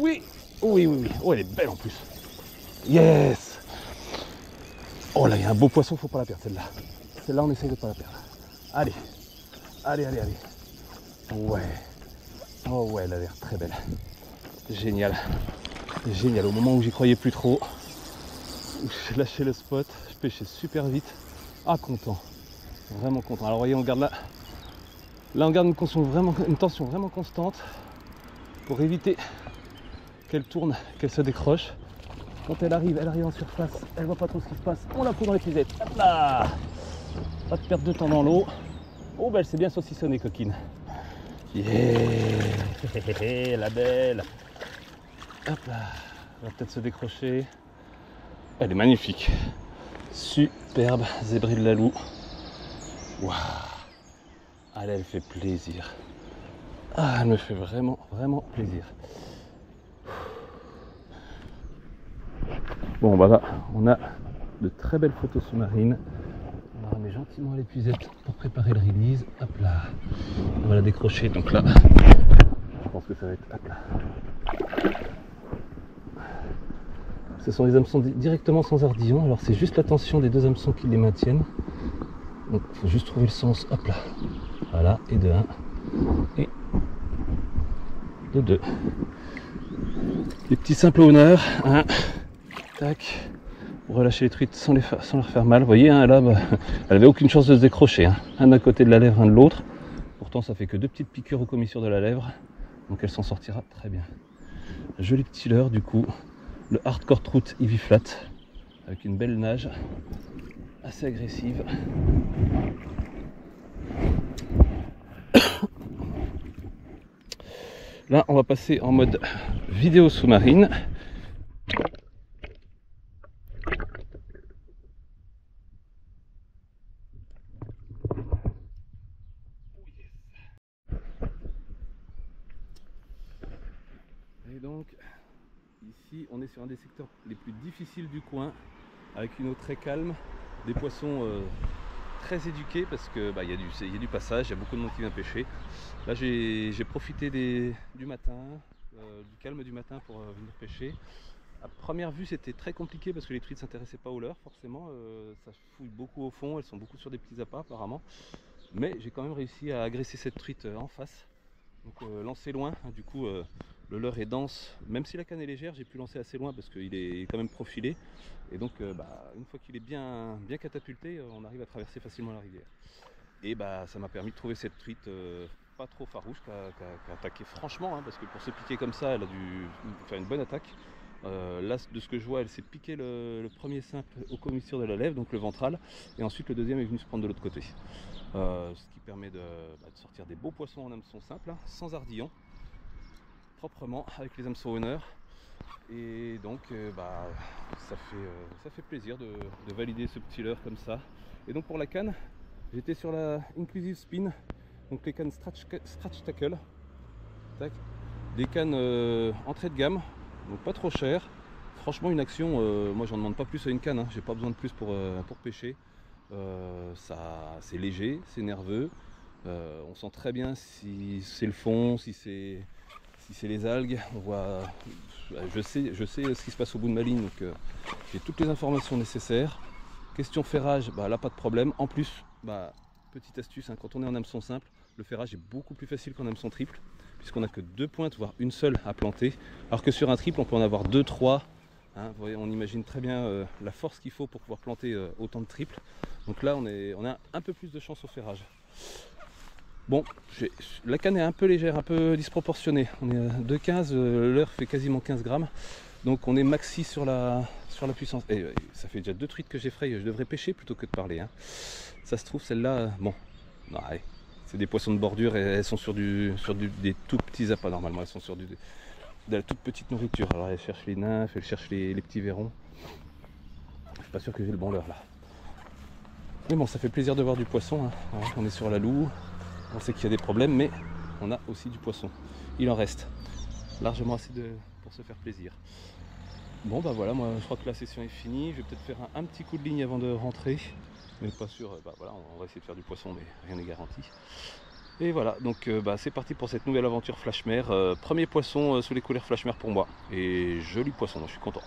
Oui, oui, oui, oui. Oh, elle est belle en plus. Yes. Oh là, il y a un beau poisson, faut pas la perdre celle-là. Celle-là, on essaye de pas la perdre. Allez, allez, allez, allez. Ouais. Oh ouais, elle a l'air très belle. Génial. Génial. Au moment où j'y croyais plus trop, j'ai lâché le spot, je pêchais super vite. Ah, content. Vraiment content. Alors, voyez, on garde là. Là, on garde une tension vraiment constante pour éviter qu'elle tourne, qu'elle se décroche. Quand elle arrive en surface, elle voit pas trop ce qui se passe. On la fout dans les puzettes. Hop là. Pas de perte de temps dans l'eau. Oh, ben elle s'est bien saucissonnée, coquine. Yeah. La belle. Hop là. Elle va peut-être se décrocher. Elle est magnifique. Superbe zébril lalou. Waouh. Ah là, elle fait plaisir. Ah, elle me fait vraiment, vraiment plaisir. Bon, bah là, on a de très belles photos sous-marines. On la remet gentiment à l'épuisette pour préparer le release. Hop là. On va la décrocher. Donc là, je pense que ça va être... Hop là. Ce sont les hameçons directement sans ardillon. Alors c'est juste la tension des deux hameçons qui les maintiennent. Donc il faut juste trouver le sens. Hop là. Voilà. Et de 1. Et de 2. Les petits simples honneurs. 1. Tac. Pour relâcher les truites sans leur faire mal. Vous voyez, hein, là, elle avait aucune chance de se décrocher. Hein. Un d'un côté de la lèvre, un de l'autre. Pourtant, ça fait que 2 petites piqûres aux commissures de la lèvre. Donc elle s'en sortira très bien. Joli petit leurre, du coup. Le hardcore trout Ivy Flat. Avec une belle nage. Assez agressive. Là, on va passer en mode vidéo sous-marine. Et donc, ici, on est sur un des secteurs les plus difficiles du coin, avec une eau très calme, des poissons très éduqués parce que y a du passage, il y a beaucoup de monde qui vient pêcher. Là, j'ai profité du matin, du calme du matin pour venir pêcher. À première vue, c'était très compliqué parce que les truites ne s'intéressaient pas au leurre, forcément. Ça fouille beaucoup au fond, elles sont beaucoup sur des petits appâts apparemment. Mais j'ai quand même réussi à agresser cette truite en face. Donc lancer loin, hein, du coup le leurre est dense, même si la canne est légère, j'ai pu lancer assez loin parce qu'il est quand même profilé. Et donc une fois qu'il est bien catapulté, on arrive à traverser facilement la rivière. Et ça m'a permis de trouver cette truite pas trop farouche, qui a attaqué franchement, hein, parce que pour se piquer comme ça, elle a dû faire une bonne attaque. Là, de ce que je vois, elle s'est piqué le premier simple aux commissures de la lèvre, donc le ventral, et ensuite le deuxième est venu se prendre de l'autre côté. Ce qui permet de sortir des beaux poissons en hameçon simple, hein, sans ardillon, proprement, avec les hameçons honneur. Et donc ça fait plaisir de valider ce petit leurre comme ça. Et donc pour la canne, j'étais sur la Inclusive Spin, donc les cannes Stretch Tackle. Tac. Des cannes entrée de gamme, donc pas trop cher. Franchement, une action, moi j'en demande pas plus à une canne, hein. J'ai pas besoin de plus pour pêcher. C'est léger, c'est nerveux. On sent très bien si c'est le fond, si c'est les algues. On voit, je sais ce qui se passe au bout de ma ligne, donc j'ai toutes les informations nécessaires. Question ferrage, là pas de problème. En plus, petite astuce, hein, quand on est en hameçon simple, le ferrage est beaucoup plus facile qu'en hameçon triple, puisqu'on n'a que 2 pointes, voire une seule à planter, alors que sur un triple on peut en avoir 2, 3. Hein, vous voyez, on imagine très bien la force qu'il faut pour pouvoir planter autant de triples. Donc là on a un peu plus de chance au ferrage. Bon, la canne est un peu légère, un peu disproportionnée. On est à 2,15, l'heure fait quasiment 15 grammes. Donc on est maxi sur la puissance. Et ça fait déjà 2 truites que j'effraie, je devrais pêcher plutôt que de parler. Hein. Ça se trouve, celle-là, bon, non, allez, c'est des poissons de bordure et elles sont sur des tout petits appâts normalement. Elles sont sur de la toute petite nourriture. Alors elles cherchent les nymphes, elles cherchent les petits vairons. Je suis pas sûr que j'ai le bon leurre là. Mais bon, ça fait plaisir de voir du poisson. Hein. Voilà, on est sur la loue. On sait qu'il y a des problèmes, mais on a aussi du poisson. Il en reste largement assez pour se faire plaisir. Bon voilà, moi je crois que la session est finie. Je vais peut-être faire un petit coup de ligne avant de rentrer. Mais pas sûr, voilà, on va essayer de faire du poisson, mais rien n'est garanti. Et voilà, donc c'est parti pour cette nouvelle aventure Flash Mer. Premier poisson sous les couleurs Flash Mer pour moi. Et joli poisson, je suis content.